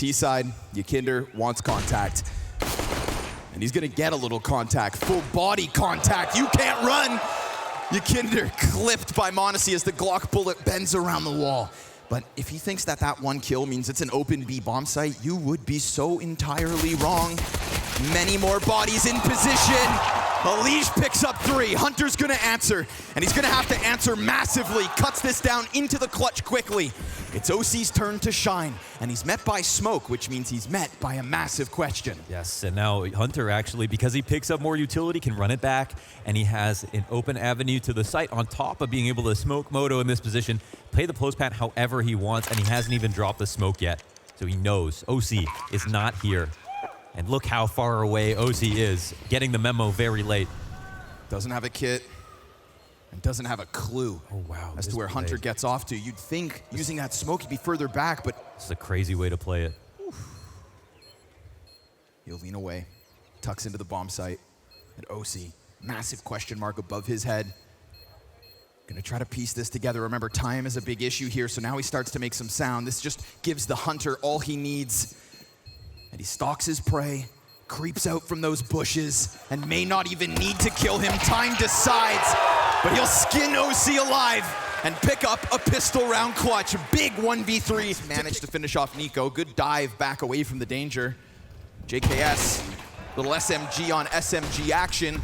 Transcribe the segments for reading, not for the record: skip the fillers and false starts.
T side, yekindar wants contact. And he's gonna get a little contact, full body contact. You can't run! yekindar clipped by monesy as the Glock bullet bends around the wall. But if he thinks that that one kill means it's an open B bomb site, you would be so entirely wrong. Many more bodies in position. Elige picks up 3. Hunter's gonna answer, and he's gonna have to answer massively. Cuts this down into the clutch quickly. It's OC's turn to shine, and he's met by smoke, which means he's met by a massive question. Yes, and now Hunter actually, because he picks up more utility, can run it back, and he has an open avenue to the site on top of being able to smoke Moto in this position, play the close pat however he wants, and he hasn't even dropped the smoke yet. So he knows OC is not here. And look how far away OC is, getting the memo very late. Doesn't have a kit, and doesn't have a clue as to where Hunter gets off to. You'd think using that smoke he'd be further back, but it's a crazy way to play it. He'll lean away, tucks into the bomb site, and OC, massive question mark above his head. Gonna try to piece this together. Remember, time is a big issue here, so now he starts to make some sound. This just gives the Hunter all he needs. And he stalks his prey, creeps out from those bushes, and may not even need to kill him. Time decides, but he'll skin OC alive and pick up a pistol round clutch. Big 1v3. Managed to finish off niko. Good dive back away from the danger. JKS, little SMG on SMG action.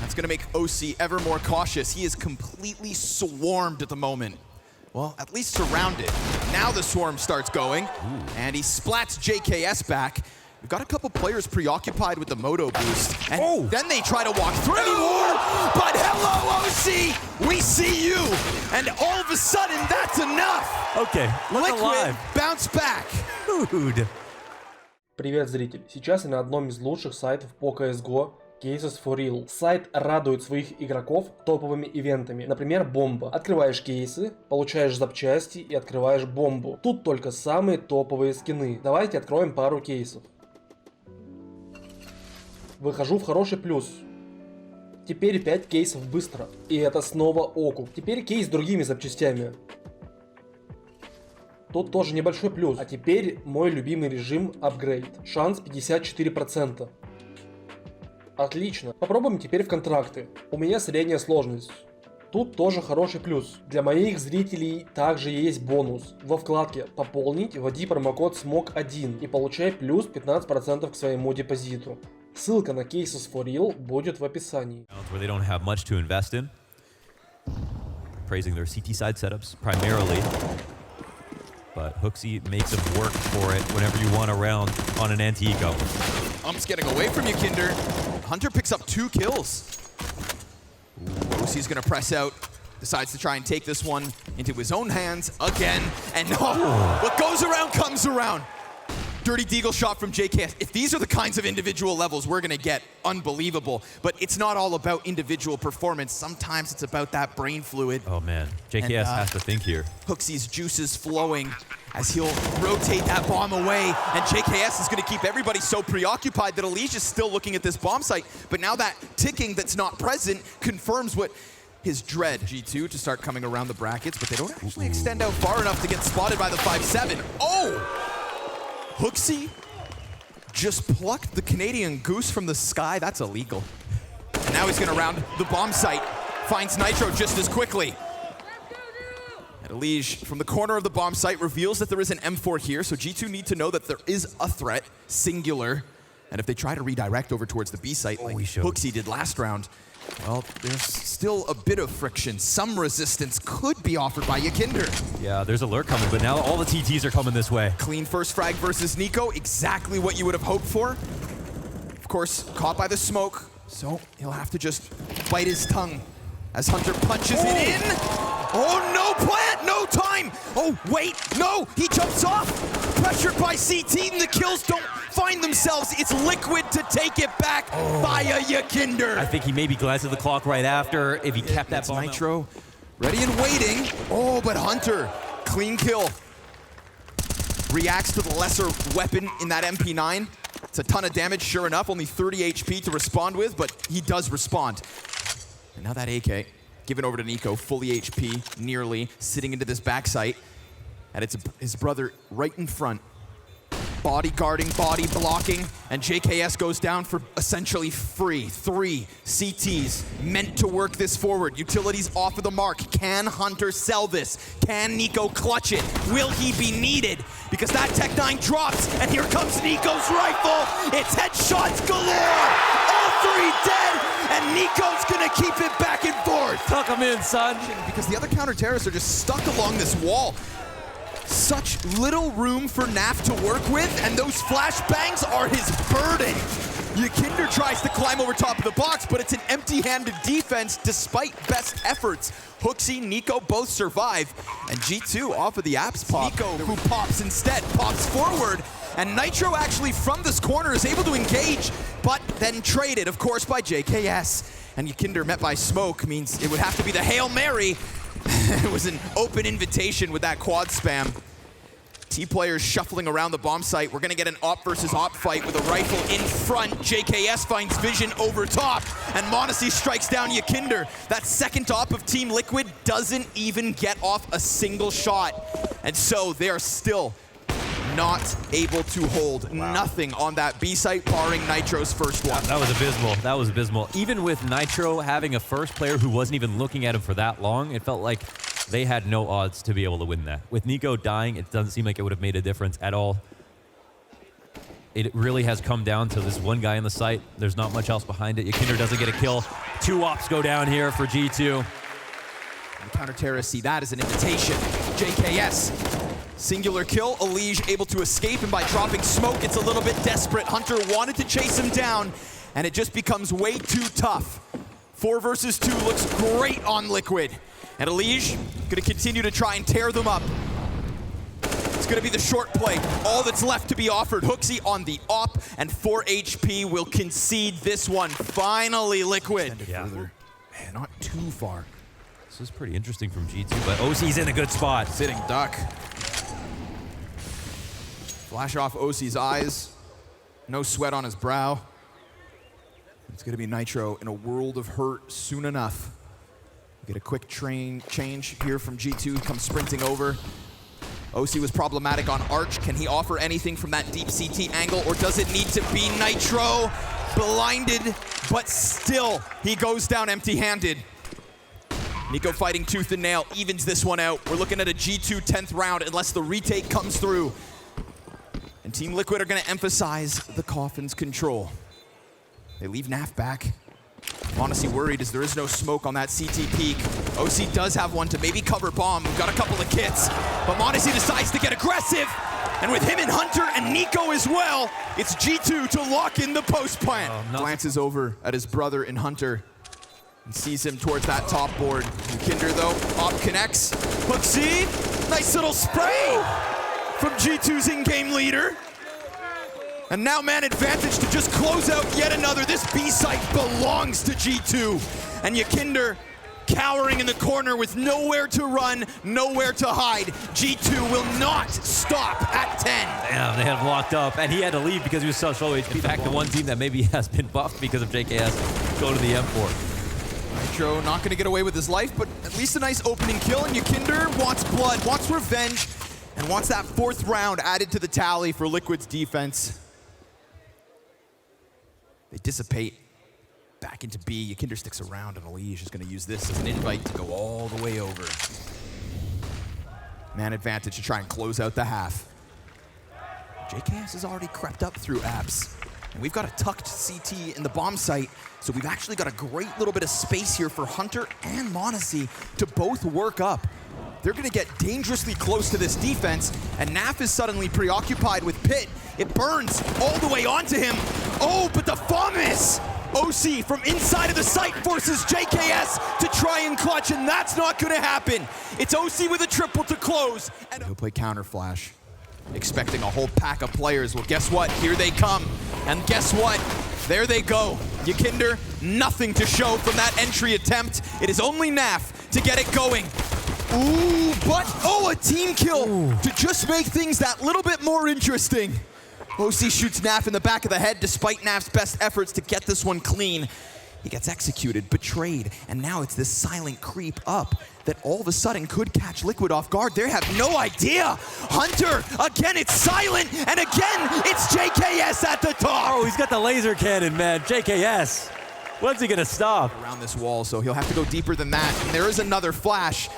That's gonna make OC ever more cautious. He is completely swarmed at the moment. Well, at least surrounded. Now the swarm starts going, and he splats JKS back. We've got a couple players preoccupied with the Moto boost, and then they try to walk through. But hello, OC, we see you, and all of a sudden, that's enough. Okay, look alive. Bounce back. Dude. Привет, зритель! Сейчас я на одном из лучших сайтов по CSGO, Cases for Real. Сайт радует своих игроков топовыми ивентами. Например, бомба. Открываешь кейсы, получаешь запчасти и открываешь бомбу. Тут только самые топовые скины. Давайте откроем пару кейсов. Выхожу в хороший плюс. Теперь 5 кейсов быстро. И это снова окуп. Теперь кейс с другими запчастями. Тут тоже небольшой плюс. А теперь мой любимый режим апгрейд. Шанс 54%. Отлично. Попробуем теперь в контракты. У меня средняя сложность. Тут тоже хороший плюс. Для моих зрителей также есть бонус. Во вкладке «Пополнить» вводи промокод SMOK1 и получай плюс 15% к своему депозиту. Ссылка на Cases for Real будет в описании. Where they don't have much to invest in. Praising their CT side setups primarily. But Hooksy makes them work for it whenever you want a round on an anti-eco. Ump's getting away from yekindar. Hunter picks up 2 kills. OC's gonna press out, decides to try and take this one into his own hands again. And what goes around comes around. Dirty deagle shot from JKS. If these are the kinds of individual levels we're gonna get, unbelievable. But it's not all about individual performance. Sometimes it's about that brain fluid. Oh man, JKS has to think here. Hooksy's juices flowing as he'll rotate that bomb away. And JKS is gonna keep everybody so preoccupied that Elige is still looking at this bomb site. But now that ticking that's not present confirms what his dread. G2 to start coming around the brackets, but they don't actually extend out far enough to get spotted by the 5-7. Oh! Hooksy just plucked the Canadian goose from the sky. That's illegal. And now he's gonna round the bomb site. Finds Nitro just as quickly. And Elige, from the corner of the bomb site, reveals that there is an M4 here, so G2 need to know that there is a threat, singular. And if they try to redirect over towards the B site, like Hooksy did last round, well, there's still a bit of friction. Some resistance could be offered by yekindar. Yeah, there's a lurk coming, but now all the TTs are coming this way. Clean first frag versus niko, exactly what you would have hoped for. Of course, caught by the smoke, so he'll have to just bite his tongue as Hunter punches it in. Oh, no plant, no time. Oh, wait, no, he jumps off. Pressured by CT, and the kills don't find themselves. It's liquid to take it back via yekindar. I think he maybe glanced at the clock right after if he kept that bomb. Nitro ready and waiting. Oh, but Hunter, clean kill. Reacts to the lesser weapon in that MP9. It's a ton of damage, sure enough, only 30 HP to respond with, but he does respond. And now that AK, given over to niko, fully HP, nearly, sitting into this backside. And it's his brother right in front. bodyguarding, body blocking, and JKS goes down for essentially free. 3 CTs meant to work this forward. Utilities off of the mark. Can Hunter sell this? Can niko clutch it? Will he be needed? Because that Tech-9 drops, and here comes niko's rifle. It's headshots galore. All 3 dead, and niko's gonna keep it back and forth. Tuck him in, son. Because the other counter-terrorists are just stuck along this wall. Such little room for Naf to work with, and those flashbangs are his burden. Yekindar tries to climb over top of the box, but it's an empty-handed defense despite best efforts. HooXi, niko both survive, and G2 off of the apps pop. niko, who pops instead, pops forward, and Nitro actually from this corner is able to engage, but then traded, of course, by JKS. And Yekindar met by smoke means it would have to be the Hail Mary. It was an open invitation with that quad spam. T players shuffling around the bomb site. We're gonna get an op versus op fight with a rifle in front. JKS finds vision over top, and monesy strikes down Yekindar. That second op of Team Liquid doesn't even get off a single shot. And so they are still not able to hold nothing on that B site, barring Nitro's first one. That was abysmal. That was abysmal. Even with Nitro having a first player who wasn't even looking at him for that long, it felt like they had no odds to be able to win that. With niko dying, it doesn't seem like it would have made a difference at all. It really has come down to this one guy in the site. There's not much else behind it. Yekindar doesn't get a kill. 2 ops go down here for G2. The counter-terrorists see that as an invitation. JKS, singular kill. Elige able to escape, and by dropping smoke, it's a little bit desperate. Hunter wanted to chase him down, and it just becomes way too tough. 4 versus 2 looks great on Liquid. And Elige gonna continue to try and tear them up. It's gonna be the short play. All that's left to be offered. HooXi on the op, and 4 HP will concede this one. Finally, Liquid. Yeah. Man, not too far. This is pretty interesting from G2, but OC's in a good spot. Sitting duck. Flash off OC's eyes. No sweat on his brow. It's gonna be Nitro in a world of hurt soon enough. Get a quick change here from G2, comes sprinting over. OC was problematic on Arch. Can he offer anything from that deep CT angle, or does it need to be Nitro? Blinded, but still, he goes down empty-handed. niko fighting tooth and nail, evens this one out. We're looking at a G2 10th round unless the retake comes through. And Team Liquid are gonna emphasize the Coffin's control. They leave Naf back. Monesy worried as there is no smoke on that CT peak. OC does have one to maybe cover bomb. We've got a couple of kits, but Monesy decides to get aggressive. And with him and Hunter and niko as well, it's G2 to lock in the post plant. Glances over at his brother and Hunter and sees him towards that top board. Yekindar though, op connects. HooXi, nice little spray from G2's in-game leader. And now man advantage to just close out yet another. This B site belongs to G2. And Yekindar cowering in the corner with nowhere to run, nowhere to hide. G2 will not stop at 10. Damn, they had him locked up, and he had to leave because he was so low HP. Back to one team that maybe has been buffed because of JKS. Go to the M4. Nitro not gonna get away with his life, but at least a nice opening kill. And Yekindar wants blood, wants revenge, and wants that 4th round added to the tally for Liquid's defense. They dissipate back into B. Yekindar sticks around, and Elige is going to use this as an invite to go all the way over. Man advantage to try and close out the half. JKS has already crept up through apps. And we've got a tucked CT in the bomb site, so we've actually got a great little bit of space here for Hunter and Monesy to both work up. They're gonna get dangerously close to this defense, and Naf is suddenly preoccupied with Pit. It burns all the way onto him. Oh, but the famous OC from inside of the site forces JKS to try and clutch, and that's not gonna happen. It's OC with a triple to close. And he'll play counter flash, expecting a whole pack of players. Well, guess what? Here they come. And guess what? There they go. Yekindar, nothing to show from that entry attempt. It is only Naf to get it going. Ooh, but, oh, a team kill to just make things that little bit more interesting. OC shoots Naf in the back of the head despite Naf's best efforts to get this one clean. he gets executed, betrayed, and now it's this silent creep up that all of a sudden could catch Liquid off guard. They have no idea. Hunter, again it's silent, and again it's JKS at the top. Oh, he's got the laser cannon, man. JKS. When's he gonna stop? Around this wall, so he'll have to go deeper than that. And there is another flash,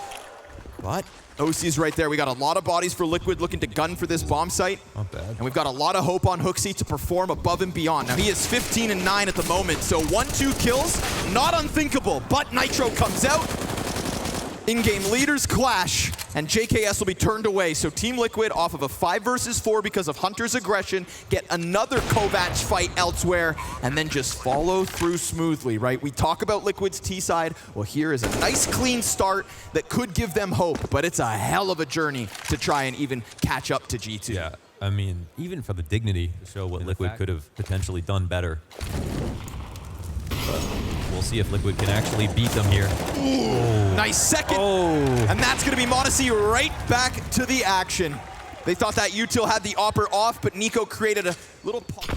but OC's right there. We got a lot of bodies for Liquid looking to gun for this bomb site. Not bad. And we've got a lot of hope on HooXi to perform above and beyond. Now he is 15 and 9 at the moment, so 1-2 kills, not unthinkable, but Nitro comes out. In-game leaders clash, and JKS will be turned away. So Team Liquid, off of a 5 versus 4 because of Hunter's aggression, get another Kovac fight elsewhere, and then just follow through smoothly, right? We talk about Liquid's T-side. Well, here is a nice clean start that could give them hope, but it's a hell of a journey to try and even catch up to G2. Yeah, I mean, even for the dignity to show what Liquid could have potentially done better. But we'll see if Liquid can actually beat them here. Ooh, nice second. And that's going to be modesty right back to the action. They thought that util had the opper off, but niko created a little pop.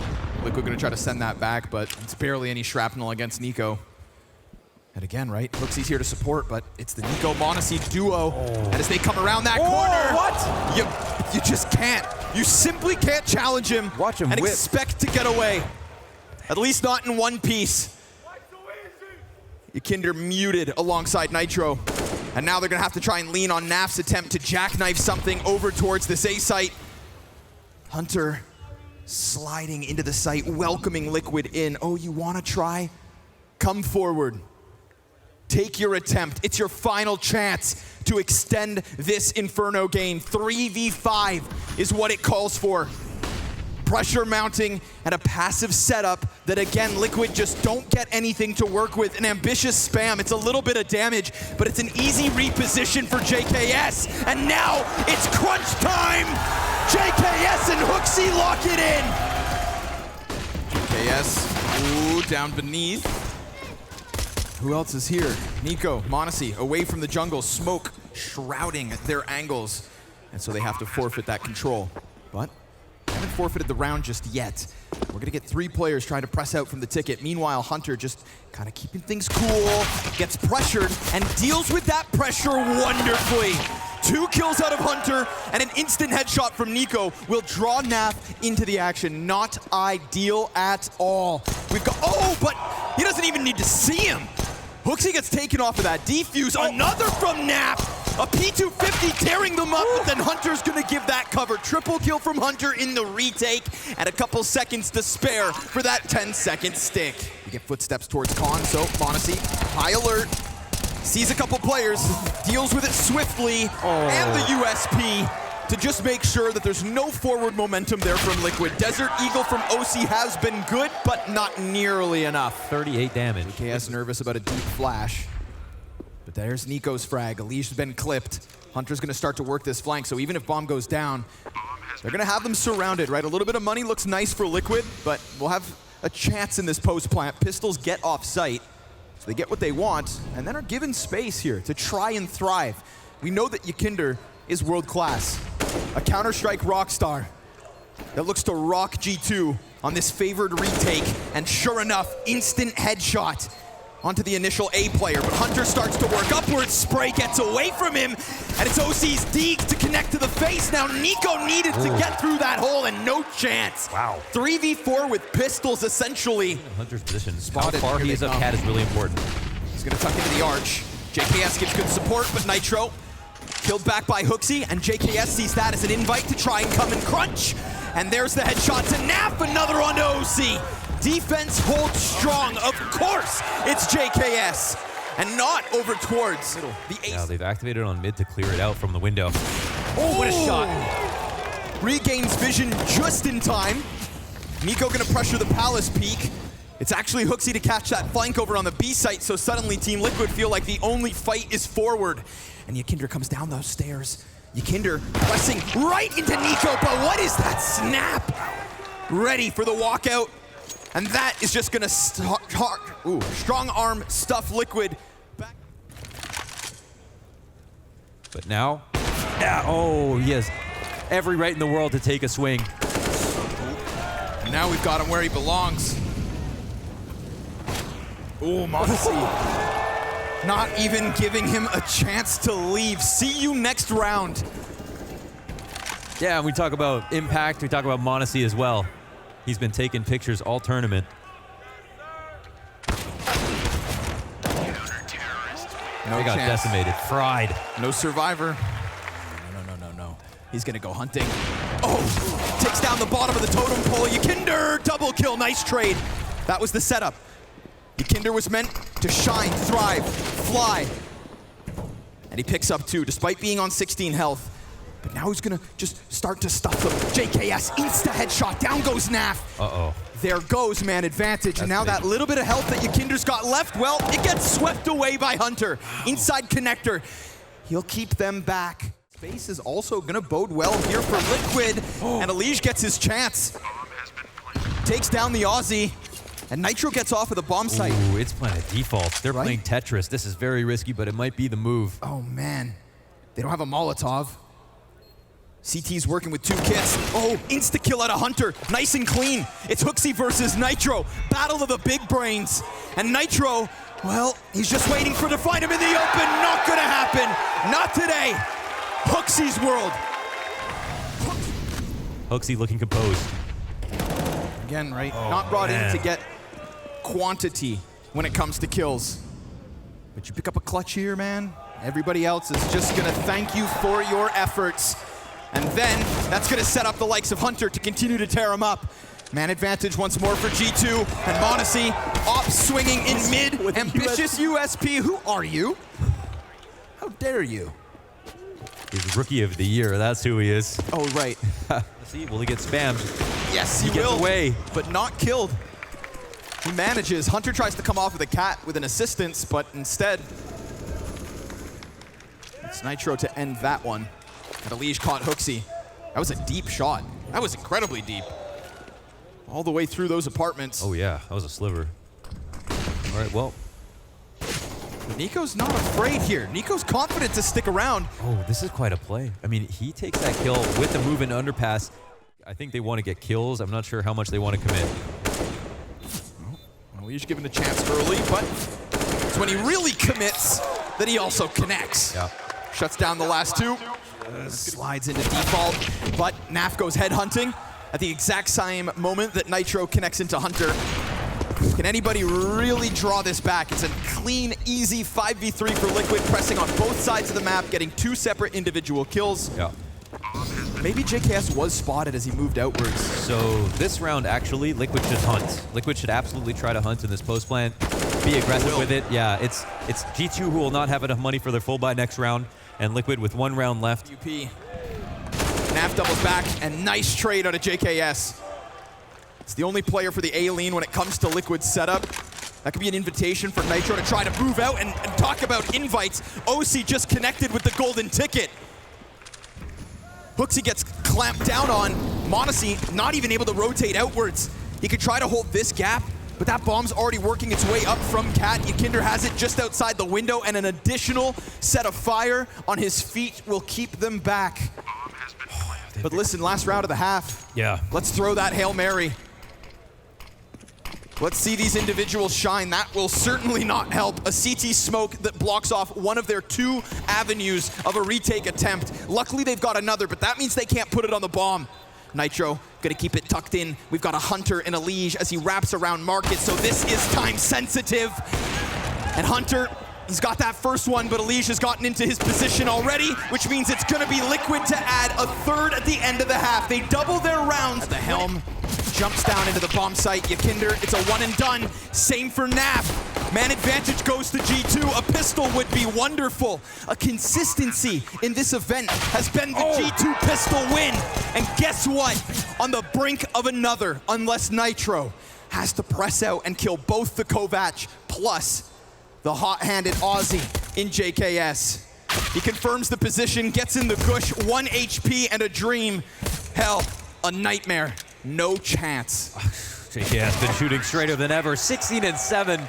Liquid going to try to send that back, but it's barely any shrapnel against niko. And again, right, HooXi's here to support, but it's the niko Monacy duo. And as they come around that corner, what? You just can't. You simply can't challenge him, Watch him and whip. expect to get away. At least not in one piece. yekindar muted alongside Nitro. And now they're going to have to try and lean on Naf's attempt to jackknife something over towards this A site. Hunter sliding into the site, welcoming Liquid in. Oh, you want to try? Come forward. Take your attempt. It's your final chance to extend this Inferno game. 3v5 is what it calls for. Pressure mounting and a passive setup that, again, Liquid just don't get anything to work with. An ambitious spam. It's a little bit of damage, but it's an easy reposition for JKS. And now it's crunch time. JKS and HooXi lock it in. JKS, ooh, down beneath. Who else is here? niko, Monacy, away from the jungle, smoke shrouding their angles. And so they have to forfeit that control. But haven't forfeited the round just yet. We're gonna get 3 players trying to press out from the ticket. Meanwhile, Hunter just kind of keeping things cool, gets pressured, and deals with that pressure wonderfully. 2 kills out of Hunter, and an instant headshot from niko will draw Naf into the action. Not ideal at all. We've got, oh, but he doesn't even need to see him. HooXi gets taken off of that defuse. Another from Naf. A P250 tearing them up, but then Hunter's gonna give that cover. Triple kill from Hunter in the retake, and a couple seconds to spare for that 10-second stick. We get footsteps towards Khan, so Monacy, high alert, sees a couple players, deals with it swiftly, and the USP to just make sure that there's no forward momentum there from Liquid. Desert Eagle from OC has been good, but not nearly enough. 38 damage. KS nervous about a deep flash. But there's niko's frag. Alish's been clipped. Hunter's gonna start to work this flank, so even if bomb goes down, they're gonna have them surrounded, right? A little bit of money looks nice for Liquid, but we'll have a chance in this post plant. Pistols get off site, so they get what they want, and then are given space here to try and thrive. We know that yekindar is world class. A Counter-Strike rock star that looks to rock G2 on this favored retake, and sure enough, instant headshot onto the initial A player, but Hunter starts to work upwards. Spray gets away from him, and it's OC's Deke to connect to the face. Now niko needed to get through that hole, and no chance. Wow. 3v4 with pistols, essentially. Hunter's position. Spotted. How far Here he they is up come. cat is really important. He's gonna tuck into the arch. JKS gives good support, but Nitro killed back by HooXi, and JKS sees that as an invite to try and come and crunch. And there's the headshot to Naf, another onto OC. Defense holds strong. Of course, it's JKS, and not over towards the ace. Yeah, they've activated on mid to clear it out from the window. Oh, what a shot. Regains vision just in time. niko gonna pressure the Palace peak. It's actually HooXi to catch that flank over on the B site, so suddenly Team Liquid feel like the only fight is forward. And yekindar comes down those stairs. yekindar pressing right into niko, but what is that snap? Ready for the walkout. And that is just gonna strong arm stuff Liquid back. But now, yeah, oh, he has every right in the world to take a swing. And now we've got him where he belongs. Oh, Modesty. Not even giving him a chance to leave. See you next round. Yeah, we talk about impact, we talk about Modesty as well. He's been taking pictures all tournament. No They got chance. decimated, fried. No survivor. No. He's gonna go hunting. Oh, takes down the bottom of the totem pole. Yekindar, double kill, nice trade. That was the setup. Yekindar was meant to shine, thrive, fly. And he picks up 2, despite being on 16 health. But now he's gonna just start to stuff them. JKS, insta headshot, down goes Naf. Uh-oh. There goes man advantage, and now that little bit of health that Yekindar's got left, well, it gets swept away by Hunter. Inside connector, he'll keep them back. Space is also gonna bode well here for Liquid, and Elige gets his chance. Takes down the Aussie, and Nitro gets off of the bomb site. Ooh, it's playing a default. They're Right? playing Tetris. This is very risky, but it might be the move. Oh man, they don't have a Molotov. CT's working with 2 kits. Oh, insta-kill out of Hunter. Nice and clean. It's Hooksy versus Nitro. Battle of the big brains. And Nitro, well, he's just waiting to find him in the open. Not gonna happen. Not today. Hooksy's world. Hooksy looking composed. Again, right? Not brought in to get quantity when it comes to kills. But you pick up a clutch here, man. Everybody else is just gonna thank you for your efforts. And then, that's gonna set up the likes of Hunter to continue to tear him up. Man advantage once more for G2, and Modesty, ops swinging in mid, ambitious USP. Who are you? How dare you? He's Rookie of the Year, that's who he is. Oh, right. See, will he get spammed? Yes, he gets will, away. but not killed. He manages. Hunter tries to come off with a cat with an assistance, but instead, it's Nitro to end that one. And Elige caught Hooksy. That was a deep shot. That was incredibly deep. All the way through those apartments. Oh yeah, that was a sliver. All right, well. Niko's not afraid here. Niko's confident to stick around. Oh, this is quite a play. I mean, he takes that kill with the move into underpass. I think they want to get kills. I'm not sure how much they want to commit. Elige given a chance early, but it's when he really commits that he also connects. Yeah. Shuts down the last 2. Slides into default, but Naf goes headhunting at the exact same moment that Nitro connects into Hunter. Can anybody really draw this back? It's a clean, easy 5v3 for Liquid, pressing on both sides of the map, getting 2 separate individual kills. Yeah. Maybe JKS was spotted as he moved outwards. So this round, actually, Liquid should hunt. Liquid should absolutely try to hunt in this post plant. Be aggressive with it. Yeah, it's G2 who will not have enough money for their full buy next round, and Liquid with 1 round left. UP. Naf doubles back, and nice trade out of JKS. It's the only player for the A-Lean when it comes to Liquid's setup. That could be an invitation for Nitro to try to move out and talk about invites. OC just connected with the golden ticket. Hooksy gets clamped down on. Modesty not even able to rotate outwards. He could try to hold this gap, but that bomb's already working its way up from Cat. Yekindar has it just outside the window, and an additional set of fire on his feet will keep them back. But listen, last round of the half. Yeah. Let's throw that Hail Mary. Let's see these individuals shine. That will certainly not help. A CT smoke that blocks off one of their 2 avenues of a retake attempt. Luckily, they've got another, but that means they can't put it on the bomb. Nitro gonna keep it tucked in. We've got a Hunter and Elige as he wraps around Market, so this is time sensitive. And Hunter, he's got that first one, but Elige has gotten into his position already, which means it's gonna be Liquid to add a 3rd at the end of the half. They double their rounds. At the helm, jumps down into the bomb site. Yekindar, it's a 1 and done. Same for Naf. Man advantage goes to G2. A pistol would be wonderful. A consistency in this event has been the G2 pistol win. And guess what? On the brink of another, unless Nitro has to press out and kill both the Kovac plus the hot-handed Aussie in JKS. He confirms the position, gets in the gush, 1 HP and a dream. Hell, a nightmare. No chance. JKS been shooting straighter than ever. 16 and 7,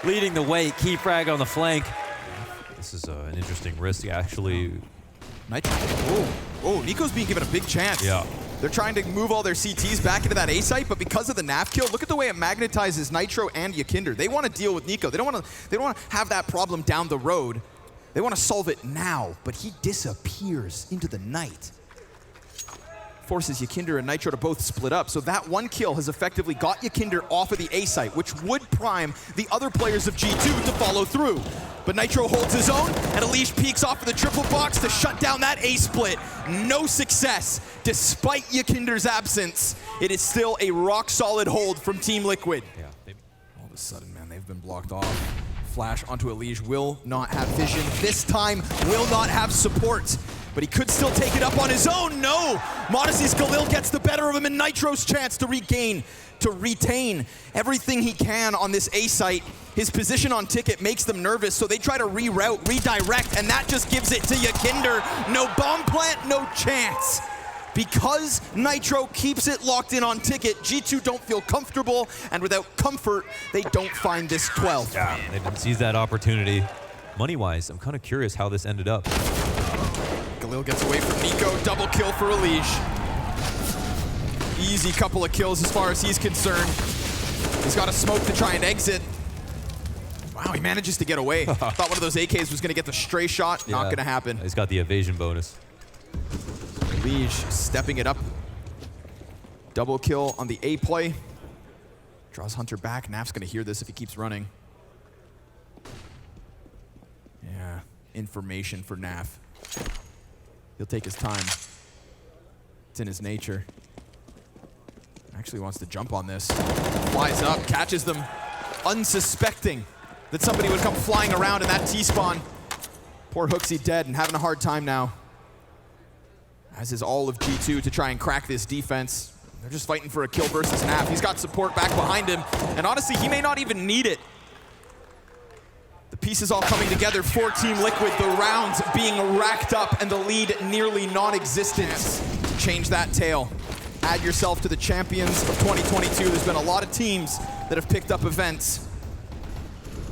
leading the way. Key frag on the flank. This is an interesting risk, actually. Nitro. Oh, Niko's being given a big chance. Yeah. They're trying to move all their CTs back into that A site, but because of the Naf kill, look at the way it magnetizes Nitro and Yekindar. They want to deal with niko. They don't want to have that problem down the road. They want to solve it now, but he disappears into the night. Forces Yekindar and Nitro to both split up, so that one kill has effectively got Yekindar off of the A site, which would prime the other players of G2 to follow through. But Nitro holds his own, and Elish peeks off of the triple box to shut down that A split. No success, despite Yekindar's absence. It is still a rock-solid hold from Team Liquid. Yeah, all of a sudden, man, they've been blocked off. Flash onto Elish, will not have vision. This time, will not have support. But he could still take it up on his own. No! Modesty's Galil gets the better of him, and Nitro's chance to retain everything he can on this A site. His position on ticket makes them nervous, so they try to reroute, redirect, and that just gives it to Yekindar. No bomb plant, no chance. Because Nitro keeps it locked in on ticket, G2 don't feel comfortable, and without comfort, they don't find this 12th. Yeah, they didn't seize that opportunity. Money-wise, I'm kind of curious how this ended up. Galil gets away from niko, double kill for Elish. Easy couple of kills as far as he's concerned. He's got a smoke to try and exit. Wow, he manages to get away. Thought one of those AKs was gonna get the stray shot, not gonna happen. He's got the evasion bonus. Elish stepping it up. Double kill on the A play. Draws Hunter back. Naf's gonna hear this if he keeps running. Yeah, information for Naf. He'll take his time. It's in his nature. Actually wants to jump on this. Flies up, catches them, unsuspecting that somebody would come flying around in that T-spawn. Poor Hooksy dead and having a hard time now. As is all of G2 to try and crack this defense. They're just fighting for a kill versus Naf. He's got support back behind him, and honestly, he may not even need it. The pieces all coming together for Team Liquid, the rounds being racked up, and the lead nearly non-existent to change that tale. Add yourself to the champions of 2022. There's been a lot of teams that have picked up events,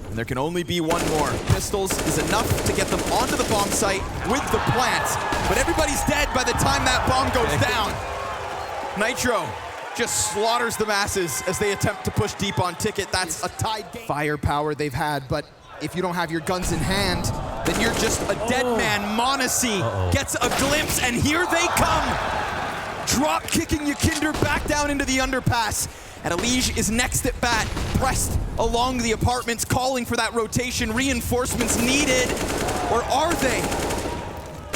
and there can only be one more. Pistols is enough to get them onto the bomb site with the plant, but everybody's dead by the time that bomb goes down. Nitro just slaughters the masses as they attempt to push deep on ticket. That's a tied game. Firepower they've had, but if you don't have your guns in hand, then you're just a dead man. Monacy gets a glimpse, and here they come. Drop kicking Yekindar back down into the underpass. And Elish is next at bat, pressed along the apartments, calling for that rotation. Reinforcements needed, or are they?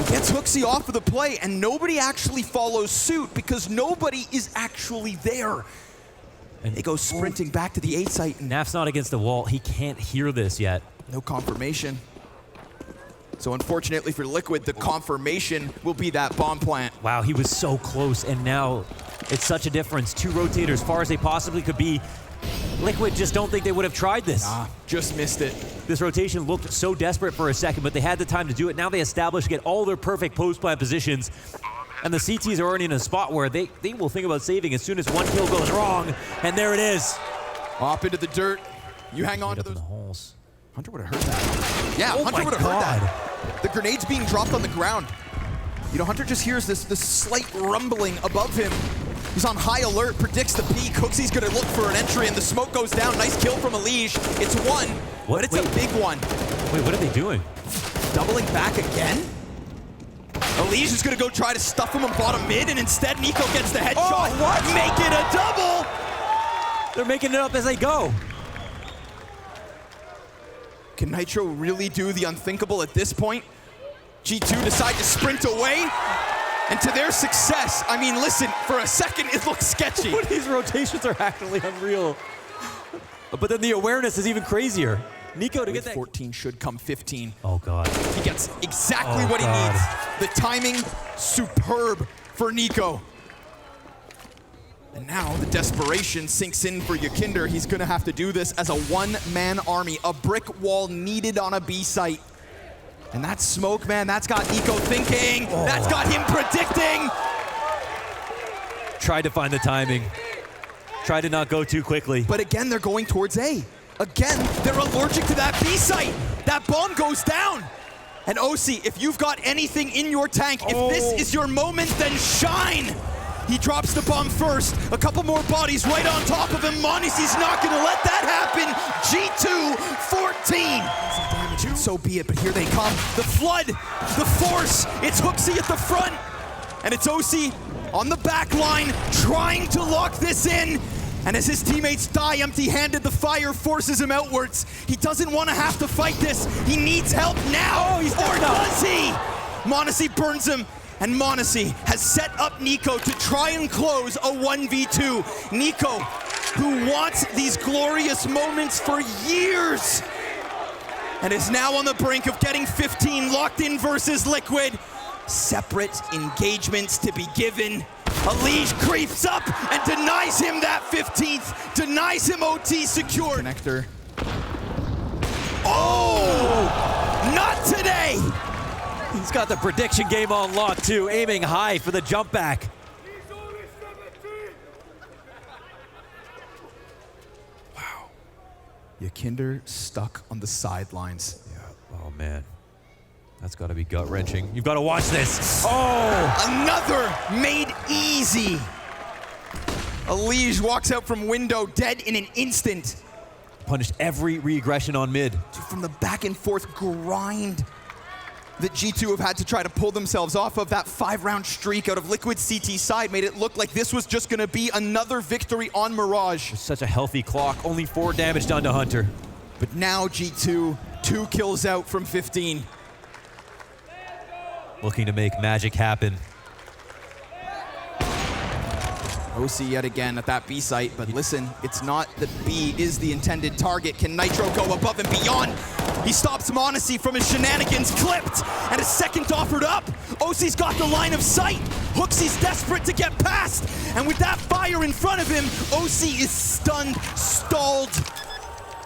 He gets Hooksy off of the play, and nobody actually follows suit because nobody is actually there. And they go sprinting back to the A site. And Naf's not against the wall. He can't hear this yet. No confirmation. So unfortunately for Liquid, the confirmation will be that bomb plant. Wow, he was so close, and now it's such a difference. Two rotators, far as they possibly could be. Liquid just don't think they would have tried this. Nah, just missed it. This rotation looked so desperate for a second, but they had the time to do it. Now they established, get all their perfect post-plant positions, and the CTs are already in a spot where they will think about saving as soon as one kill goes wrong, and there it is. Off into the dirt. You hang on to those. Hunter would have heard that. Yeah, Hunter would have heard that. The grenade's being dropped on the ground. You know, Hunter just hears this slight rumbling above him. He's on high alert, predicts the peak. Hooksy's gonna look for an entry, and the smoke goes down. Nice kill from Elish. It's one, but it's a big one. Wait, what are they doing? Doubling back again? Elish is gonna go try to stuff him on bottom mid, and instead niko gets the headshot. Oh, what? Make it a double! They're making it up as they go. Can Nitro really do the unthinkable at this point? G2 decide to sprint away, and to their success, I mean, listen, for a second it looks sketchy. These rotations are actually unreal. But then the awareness is even crazier. niko to get that. 14 should come 15. Oh, God. He gets exactly what he needs. The timing, superb for niko. And now the desperation sinks in for Yekindar. He's gonna have to do this as a one-man army. A brick wall needed on a B site. And that smoke, man, that's got niko thinking. That's got him predicting. Tried to find the timing. Tried to not go too quickly. But again, they're going towards A. Again, they're allergic to that B site. That bomb goes down. And OC, if you've got anything in your tank, if this is your moment, then shine. He drops the bomb first. A couple more bodies right on top of him. Monesi's not gonna let that happen. G2, 14. Some damage, so be it, but here they come. The flood, the force. It's HooXi at the front. And it's OC on the back line, trying to lock this in. And as his teammates die empty-handed, the fire forces him outwards. He doesn't want to have to fight this. He needs help now, or does he? Monesi burns him, and Monesi has set up niko to try and close a 1v2. niko, who wants these glorious moments for years, and is now on the brink of getting 15 locked in versus Liquid. Separate engagements to be given. Alige creeps up and denies him that 15th, denies him OT secure. Connector. Oh, not today. He's got the prediction game on lock too, aiming high for the jump back. Wow. Yekindar stuck on the sidelines. Yeah. Oh man. That's got to be gut-wrenching. You've got to watch this. Oh! Another made easy. Alige walks out from window dead in an instant. Punished every regression on mid. From the back and forth grind that G2 have had to try to pull themselves off of, that 5-round streak out of Liquid CT side made it look like this was just going to be another victory on Mirage. It's such a healthy clock. Only 4 damage done to Hunter. But now G2, 2 kills out from 15. Looking to make magic happen. OC yet again at that B site, but listen, it's not that B is the intended target. Can Nitro go above and beyond? He stops Monesi from his shenanigans, clipped, and a second offered up. OC's got the line of sight. HooXi's desperate to get past, and with that fire in front of him, OC is stunned, stalled.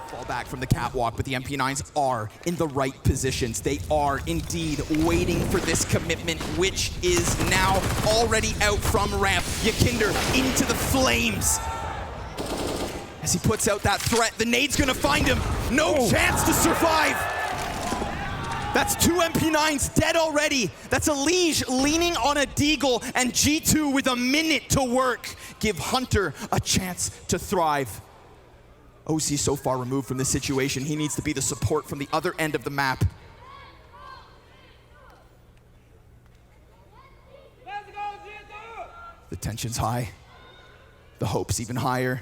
Fall back from the catwalk, but the MP9s are in the right positions. They are indeed waiting for this commitment, which is now already out from ramp. Yekindar into the flames. As he puts out that threat, the nade's gonna find him. No chance to survive. That's 2 MP9s dead already. That's Alige leaning on a deagle, and G2 with a minute to work. Give Hunter a chance to thrive. OC so far removed from this situation. He needs to be the support from the other end of the map. The tension's high. The hope's even higher.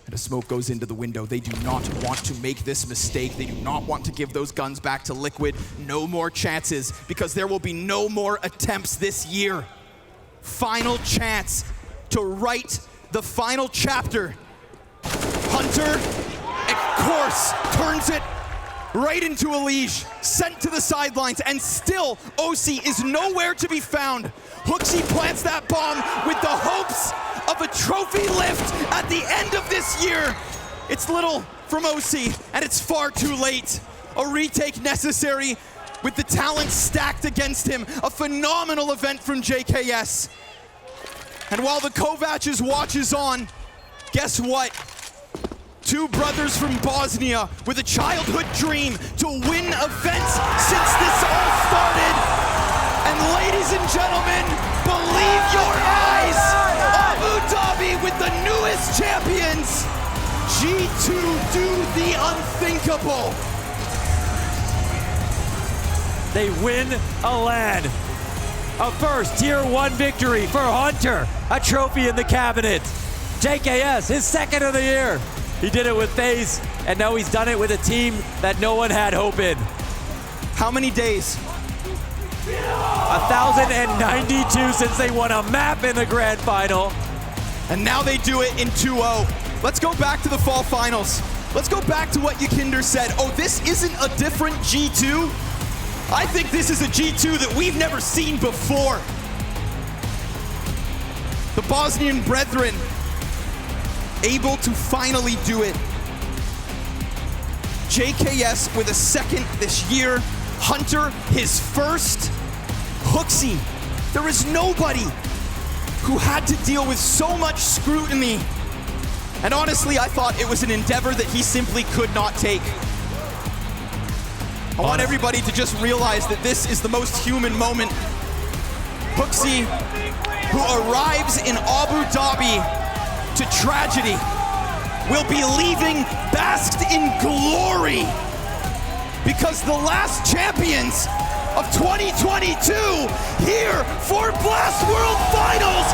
And a smoke goes into the window. They do not want to make this mistake. They do not want to give those guns back to Liquid. No more chances, because there will be no more attempts this year. Final chance to write the final chapter. Hunter, of course, turns it right into Alige, sent to the sidelines, and still OC is nowhere to be found. HooXi plants that bomb with the hopes of a trophy lift at the end of this year. It's little from OC, and it's far too late. A retake necessary with the talent stacked against him. A phenomenal event from JKS. And while the Kovac's watch is on, guess what? 2 brothers from Bosnia with a childhood dream to win events since this all started. And ladies and gentlemen, believe your eyes, Abu Dhabi with the newest champions. G2 do the unthinkable. They win a LAN. A first tier 1 victory for Hunter, a trophy in the cabinet. JKS, his 2nd of the year. He did it with FaZe, and now he's done it with a team that no one had hope in. How many days? 1,092 since they won a map in the grand final. And now they do it in 2-0. Let's go back to the fall finals. Let's go back to what Yekindar said. Oh, this isn't a different G2. I think this is a G2 that we've never seen before. The Bosnian brethren able to finally do it. JKS with a 2nd this year. Hunter, his 1st. HooXi, there is nobody who had to deal with so much scrutiny. And honestly, I thought it was an endeavor that he simply could not take. I want everybody to just realize that this is the most human moment HooXi, who arrives in Abu Dhabi to tragedy, will be leaving basked in glory, because the last champions of 2022 here for Blast World Finals